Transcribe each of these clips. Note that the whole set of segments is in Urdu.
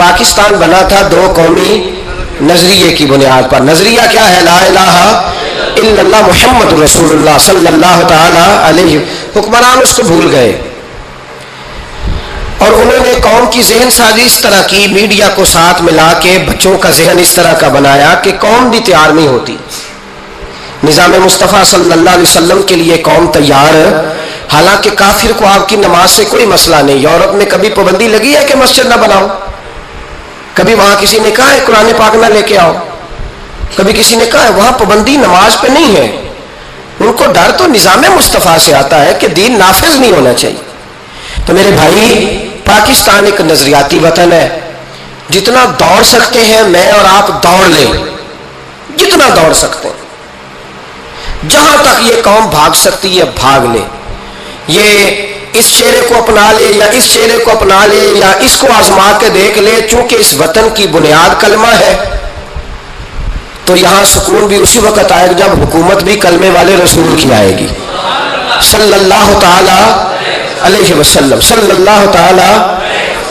پاکستان بنا تھا دو قومی نظریے کی بنیاد پر. نظریہ کیا ہے؟ لا الہ الا اللہ محمد رسول اللہ صلی اللہ تعالی علیہ. حکمران اس کو بھول گئے اور انہوں نے قوم کی ذہن سازی اس طرح کی، میڈیا کو ساتھ ملا کے بچوں کا ذہن اس طرح کا بنایا کہ قوم بھی تیار نہیں ہوتی. نظام مصطفیٰ صلی اللہ علیہ وسلم کے لیے قوم تیار، حالانکہ کافر کو آپ کی نماز سے کوئی مسئلہ نہیں. یورپ میں کبھی پابندی لگی ہے کہ مسجد نہ بناؤ؟ کبھی وہاں کسی نے کہا ہے قرآن پاک نہ لے کے آؤ؟ کبھی کسی نے کہا ہے؟ وہاں پابندی نماز پہ نہیں ہے. ان کو ڈر تو نظام مصطفیٰ سے آتا ہے کہ دین نافذ نہیں ہونا چاہیے. تو میرے بھائی، پاکستان ایک نظریاتی وطن ہے. جتنا دوڑ سکتے ہیں میں اور آپ دوڑ لیں، جتنا دوڑ سکتے ہیں. جہاں تک یہ قوم بھاگ سکتی ہے بھاگ لے. یہ اس چہرے کو اپنا لے یا اس چہرے کو اپنا لے یا اس کو آزما کے دیکھ لے. چونکہ اس وطن کی بنیاد کلمہ ہے تو یہاں سکون بھی اسی وقت آئے گا جب حکومت بھی کلمے والے رسول کی آئے گی صلی اللہ تعالی علیہ وسلم، صلی اللہ تعالی.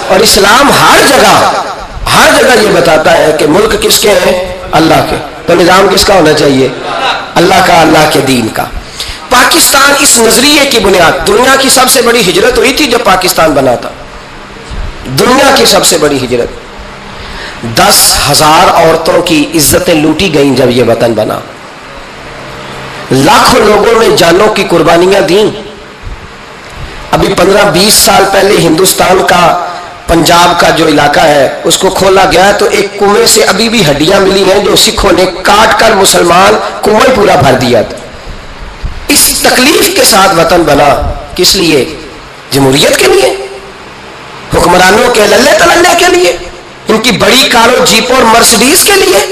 اور اسلام ہر جگہ یہ بتاتا ہے کہ ملک کس کے ہیں؟ اللہ کے. تو نظام کس کا ہونا چاہیے؟ اللہ کا، اللہ کے دین کا. پاکستان اس نظریے کی بنیاد، دنیا کی سب سے بڑی ہجرت ہوئی تھی جب پاکستان بنا تھا. دنیا کی سب سے بڑی ہجرت. 10,000 عورتوں کی عزتیں لوٹی گئیں جب یہ وطن بنا. لاکھوں لوگوں نے جانوں کی قربانیاں دیں. ابھی 15-20 سال پہلے ہندوستان کا پنجاب کا جو علاقہ ہے اس کو کھولا گیا تو ایک کنویں سے ابھی بھی ہڈیاں ملی ہیں جو سکھوں نے کاٹ کر مسلمان کنویں پورا بھر دیا تھا. اس تکلیف کے ساتھ وطن بنا. کس لیے؟ جمہوریت کے لیے، حکمرانوں کے للے تللے کے لیے، ان کی بڑی کاروں جیپوں اور مرسڈیز کے لیے.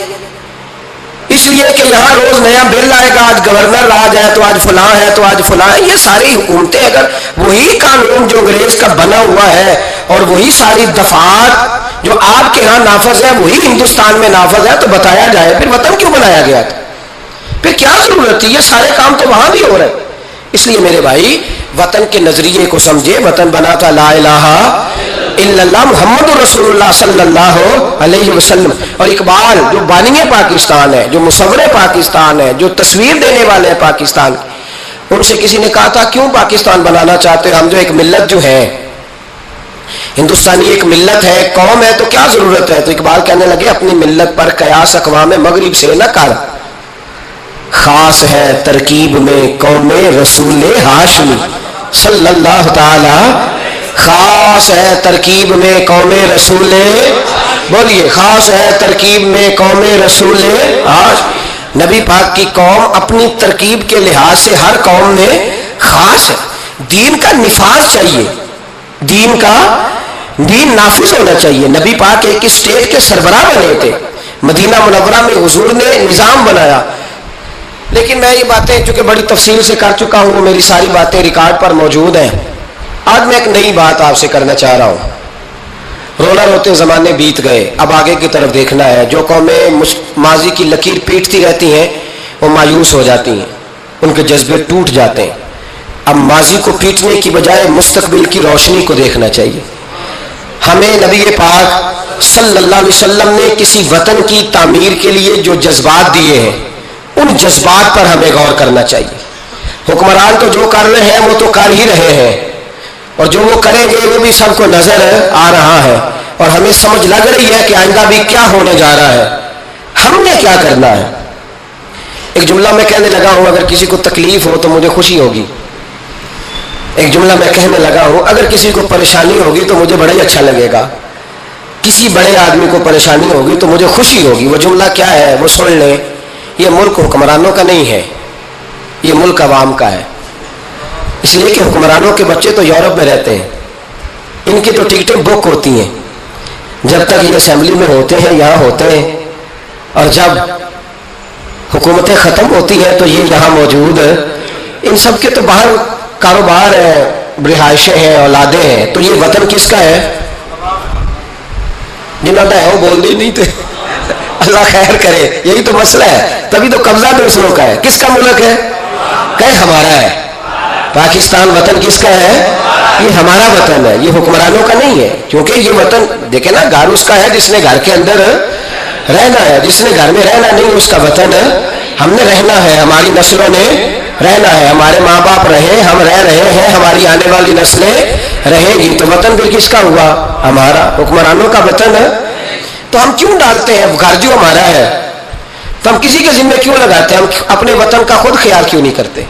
اس لیے کہ یہاں روز نیا بل آئے گا، آج گورنر راج ہے تو آج فلاں ہے تو آج فلاں ہے. یہ ساری حکومتیں اگر وہی قانون جو انگریز کا بنا ہوا ہے اور وہی ساری دفعات جو آپ کے ہاں نافذ ہے وہی ہندوستان میں نافذ ہے تو بتایا جائے پھر وطن کیوں بنایا گیا تھا؟ پھر کیا ضرورت تھی؟ یہ سارے کام تو وہاں بھی ہو رہے. اس لیے میرے بھائی، وطن کے نظریے کو سمجھے. وطن بنا تھا لا الہ الا اللہ محمد رسول اللہ صلی اللہ علیہ وسلم. اور اقبال جو بانی پاکستان ہے، جو مصور پاکستان ہے، جو تصویر دینے والے ہیں پاکستان، ان سے کسی نے کہا تھا کیوں پاکستان بنانا چاہتے ہم جو ایک ملت جو ہے ہندوستانی ایک ملت ہے، قوم ہے، تو کیا ضرورت ہے؟ تو اقبال کہنے لگے اپنی ملت پر قیاس اقوام مغرب سے نہ کر، خاص ہے ترکیب میں قوم رسول ہاشمی صلی اللہ تعالی. خاص ہے ترکیب میں قوم رسول، بولیے، خاص ہے ترکیب میں قوم رسول ہاشمی. نبی پاک کی قوم اپنی ترکیب کے لحاظ سے ہر قوم میں خاص ہے. دین کا نفاذ چاہیے، دین نافذ ہونا چاہیے. نبی پاک ایک اسٹیٹ کے سربراہ بنے تھے. مدینہ منورہ میں حضور نے نظام بنایا. لیکن میں یہ باتیں چونکہ بڑی تفصیل سے کر چکا ہوں، میری ساری باتیں ریکارڈ پر موجود ہیں. آج میں ایک نئی بات آپ سے کرنا چاہ رہا ہوں. رونا روتے زمانے بیت گئے، اب آگے کی طرف دیکھنا ہے. جو قومیں ماضی کی لکیر پیٹتی رہتی ہیں وہ مایوس ہو جاتی ہیں، ان کے جذبے ٹوٹ جاتے ہیں. اب ماضی کو پیٹنے کی بجائے مستقبل کی روشنی کو دیکھنا چاہیے. ہمیں نبی پاک صلی اللہ علیہ وسلم نے کسی وطن کی تعمیر کے لیے جو جذبات دیے ہیں ان جذبات پر ہمیں غور کرنا چاہیے. حکمران تو جو کر رہے ہیں وہ تو کر ہی رہے ہیں، اور جو وہ کریں گے وہ بھی سب کو نظر آ رہا ہے، اور ہمیں سمجھ لگ رہی ہے کہ آئندہ بھی کیا ہونے جا رہا ہے، ہم نے کیا کرنا ہے. ایک جملہ میں کہنے لگا ہوں، اگر کسی کو تکلیف ہو تو مجھے خوشی ہوگی. ایک جملہ میں کہنے لگا ہوں، اگر کسی کو پریشانی ہوگی تو مجھے بڑا ہی اچھا لگے گا. کسی بڑے آدمی کو پریشانی ہوگی تو مجھے خوشی ہوگی. وہ جملہ کیا ہے وہ سن لیں. یہ ملک حکمرانوں کا نہیں ہے، یہ ملک عوام کا ہے. اس لیے کہ حکمرانوں کے بچے تو یورپ میں رہتے ہیں، ان کی تو ٹکٹیں بک ہوتی ہیں. جب تک یہ اسمبلی میں ہوتے ہیں یہاں ہوتے ہیں، اور جب حکومتیں ختم ہوتی ہیں تو یہ یہاں موجود. ان سب کے تو باہر کاروبار ہیں، رہائشیں ہیں، اولادیں ہیں. تو یہ وطن کس کا ہے؟ جنہوں نے وہ بول نہیں تھے. اللہ خیر کرے، یہی تو مسئلہ ہے. تبھی تو قبضہ دوسروں کا ہے. کس کا ملک ہے؟ کہ ہمارا ہے. پاکستان وطن کس کا ہے؟ یہ ہمارا وطن ہے، یہ حکمرانوں کا نہیں ہے، کیونکہ یہ وطن دیکھیں نا گھر اس کا ہے جس نے گھر کے اندر رہنا ہے، جس نے گھر میں رہنا نہیں اس کا وطن ہے، ہم نے رہنا ہے، ہماری نسلوں نے رہنا ہے، ہمارے ماں باپ رہے، ہم رہ رہے ہیں، ہماری آنے والی نسلیں رہیں گی، تو وطن بھی کس کا ہوا؟ ہمارا، حکمرانوں کا وطن ہے۔ تو ہم کیوں ڈالتے ہیں گھر جو ہمارا ہے، تو ہم کسی کے ذمہ کیوں لگاتے ہیں؟ ہم اپنے وطن کا خود خیال کیوں نہیں کرتے؟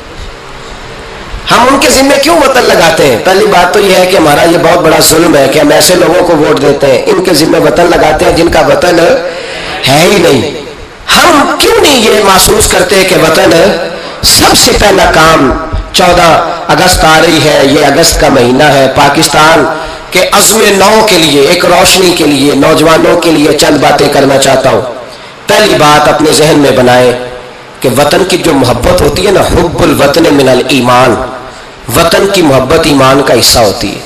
ہم ان کے ذمہ کیوں وطن لگاتے ہیں؟ پہلی بات تو یہ ہے کہ ہمارا یہ بہت بڑا ظلم ہے کہ ہم ایسے لوگوں کو ووٹ دیتے ہیں، ان کے ذمہ وطن لگاتے ہیں جن کا وطن ہے ہی نہیں۔ ہم کیوں نہیں یہ محسوس کرتے کہ وطن سب سے پہلا کام 14 اگست آ رہی ہے، یہ اگست کا مہینہ ہے، پاکستان کے عزم نو کے لیے، ایک روشنی کے لیے، نوجوانوں کے لیے چند باتیں کرنا چاہتا ہوں۔ پہلی بات اپنے ذہن میں بنائیں کہ وطن کی جو محبت ہوتی ہے نا، حب الوطن من الایمان، وطن کی محبت ایمان کا حصہ ہوتی ہے،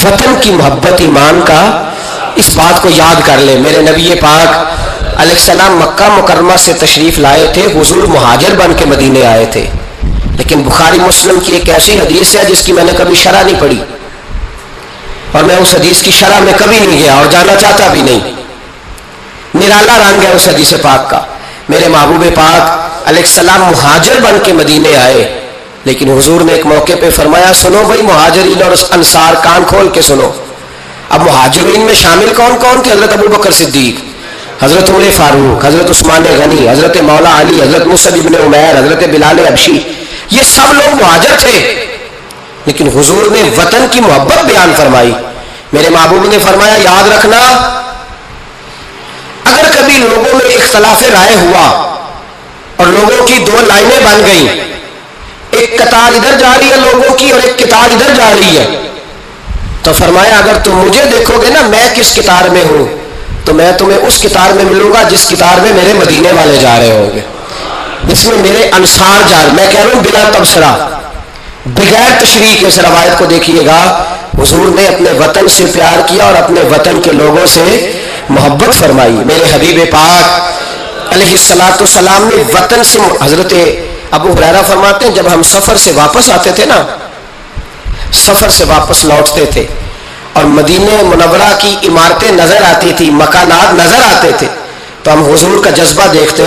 وطن کی محبت ایمان کا، اس بات کو یاد کر لیں۔ میرے نبی پاک علیہ السلام مکہ مکرمہ سے تشریف لائے تھے، حضور مہاجر بن کے مدینے آئے تھے، لیکن بخاری مسلم کی ایک ایسی حدیث ہے جس کی میں نے کبھی شرح نہیں پڑھی، اور میں اس حدیث کی شرح میں کبھی نہیں گیا اور جانا چاہتا بھی نہیں، نرالا رنگ ہے اس حدیث پاک کا۔ میرے محبوب پاک علیہ السلام مہاجر بن کے مدینے آئے، لیکن حضور نے ایک موقع پہ فرمایا سنو بھائی مہاجرین اور انصار، کان کھول کے سنو۔ اب مہاجرین میں شامل کون کون تھے؟ حضرت ابوبکر صدیق، حضرت عمر فاروق، حضرت عثمان غنی، حضرت مولا علی، حضرت مصعب بن عمیر، حضرت بلال حبشی، یہ سب لوگ مہاجر تھے، لیکن حضور نے وطن کی محبت بیان فرمائی۔ میرے محبوب نے فرمایا یاد رکھنا، اگر کبھی لوگوں میں اختلاف رائے ہوا اور لوگوں کی دو لائنیں بن گئیں، ایک قطار ادھر جا رہی ہے لوگوں کی اور ایک قطار ادھر جا رہی ہے، تو فرمایا اگر تم مجھے دیکھو گے نا میں کس قطار میں ہوں، تو میں تمہیں اس قطار میں ملوں گا جس قطار میں میرے مدینے والے جا رہے ہوں گے، جس میں میرے انصار جا رہے۔ میں کہہ رہا ہوں بلا تبصرہ، بغیر تشریح، اس روایت کو دیکھیے گا، حضور نے اپنے وطن سے پیار کیا اور اپنے وطن کے لوگوں سے محبت فرمائی۔ میرے حبیب پاک علیہ الصلوۃ والسلام نے وطن سے، حضرت ابو ہریرہ فرماتے ہیں جب ہم سفر سے واپس آتے تھے نا، سفر سے واپس لوٹتے تھے اور مدینہ منورہ کی عمارتیں نظر آتی تھی، مکانات نظر آتے تھے، تو ہم حضور کا جذبہ دیکھتے،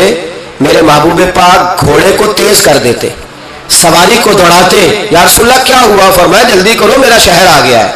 میرے محبوب پاک گھوڑے کو تیز کر دیتے، سواری کو دوڑاتے، یا رسول اللہ کیا ہوا؟ فرمایا جلدی کرو میرا شہر آ گیا ہے۔